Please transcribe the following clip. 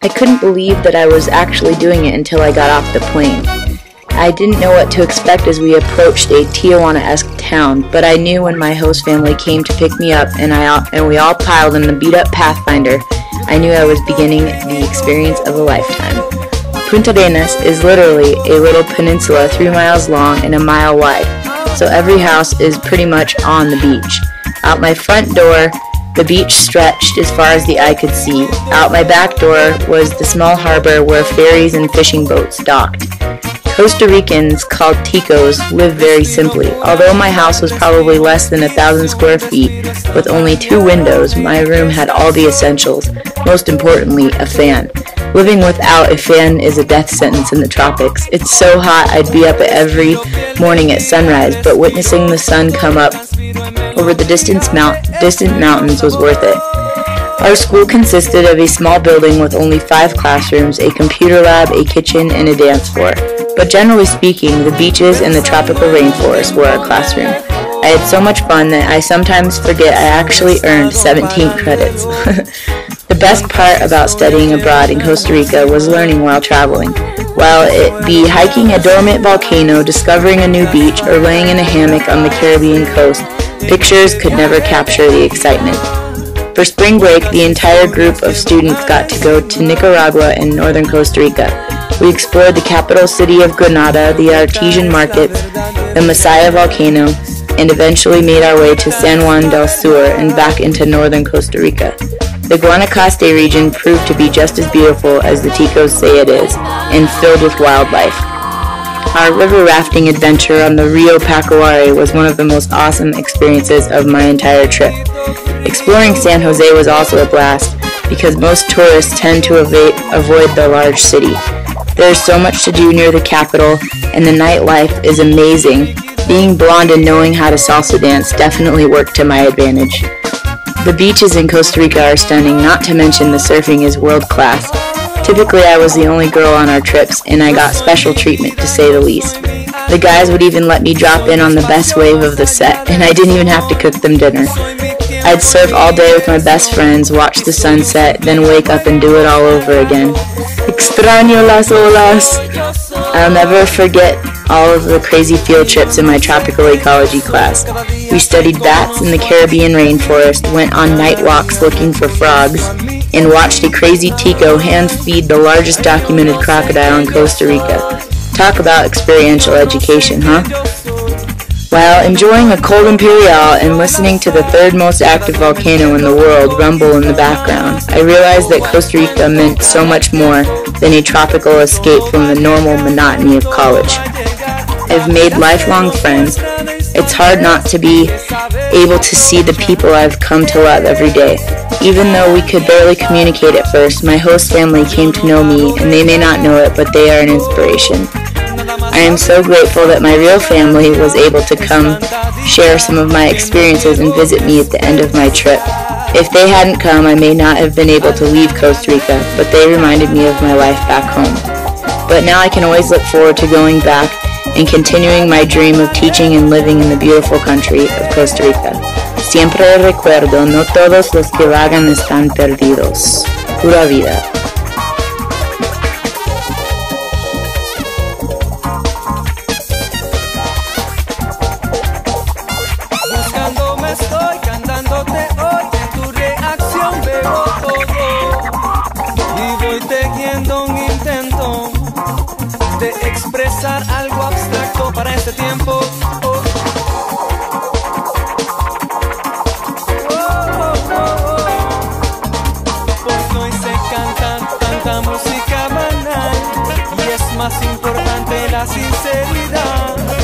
I couldn't believe that I was actually doing it until I got off the plane. I didn't know what to expect as we approached a Tijuana-esque town, but I knew when my host family came to pick me up and we all piled in the beat-up Pathfinder, I knew I was beginning the experience of a lifetime. Punta Arenas is literally a little peninsula 3 miles long and a mile wide, so every house is pretty much on the beach. Out my front door, the beach stretched as far as the eye could see. Out my back door was the small harbor where ferries and fishing boats docked. Costa Ricans, called ticos, live very simply. Although my house was probably less than 1,000 square feet, with only 2 windows, my room had all the essentials, most importantly, a fan. Living without a fan is a death sentence in the tropics. It's so hot I'd be up every morning at sunrise, but witnessing the sun come up over the distant mountains was worth it. Our school consisted of a small building with only 5 classrooms, a computer lab, a kitchen, and a dance floor. But generally speaking, the beaches and the tropical rainforest were our classroom. I had so much fun that I sometimes forget I actually earned 17 credits. The best part about studying abroad in Costa Rica was learning while traveling. While it be hiking a dormant volcano, discovering a new beach, or laying in a hammock on the Caribbean coast, pictures could never capture the excitement. For spring break, the entire group of students got to go to Nicaragua and northern Costa Rica. We explored the capital city of Granada, the artesian markets, the Masaya volcano, and eventually made our way to San Juan del Sur and back into northern Costa Rica. The Guanacaste region proved to be just as beautiful as the ticos say it is, and filled with wildlife. Our river rafting adventure on the Rio Pacuare was one of the most awesome experiences of my entire trip. Exploring San Jose was also a blast, because most tourists tend to avoid the large city. There's so much to do near the capital, and the nightlife is amazing. Being blonde and knowing how to salsa dance definitely worked to my advantage. The beaches in Costa Rica are stunning, not to mention the surfing is world class. Typically I was the only girl on our trips, and I got special treatment to say the least. The guys would even let me drop in on the best wave of the set, and I didn't even have to cook them dinner. I'd surf all day with my best friends, watch the sunset, then wake up and do it all over again. Extraño las olas! I'll never forget all of the crazy field trips in my tropical ecology class. We studied bats in the Caribbean rainforest, went on night walks looking for frogs, and watched a crazy tico hand feed the largest documented crocodile in Costa Rica. Talk about experiential education, huh? While enjoying a cold imperial and listening to the 3rd most active volcano in the world rumble in the background, I realized that Costa Rica meant so much more than a tropical escape from the normal monotony of college. I've made lifelong friends. It's hard not to be able to see the people I've come to love every day. Even though we could barely communicate at first, my host family came to know me, and they may not know it, but they are an inspiration. I am so grateful that my real family was able to come share some of my experiences and visit me at the end of my trip. If they hadn't come, I may not have been able to leave Costa Rica, but they reminded me of my life back home. But now I can always look forward to going back and continuing my dream of teaching and living in the beautiful country of Costa Rica. Siempre recuerdo, no todos los que vagan están perdidos. Pura vida. Estoy cantándote hoy, en tu reacción veo todo. Y voy tejiendo un intento de expresar algo abstracto para este tiempo. Porque hoy se canta tanta música banal y es más importante la sinceridad.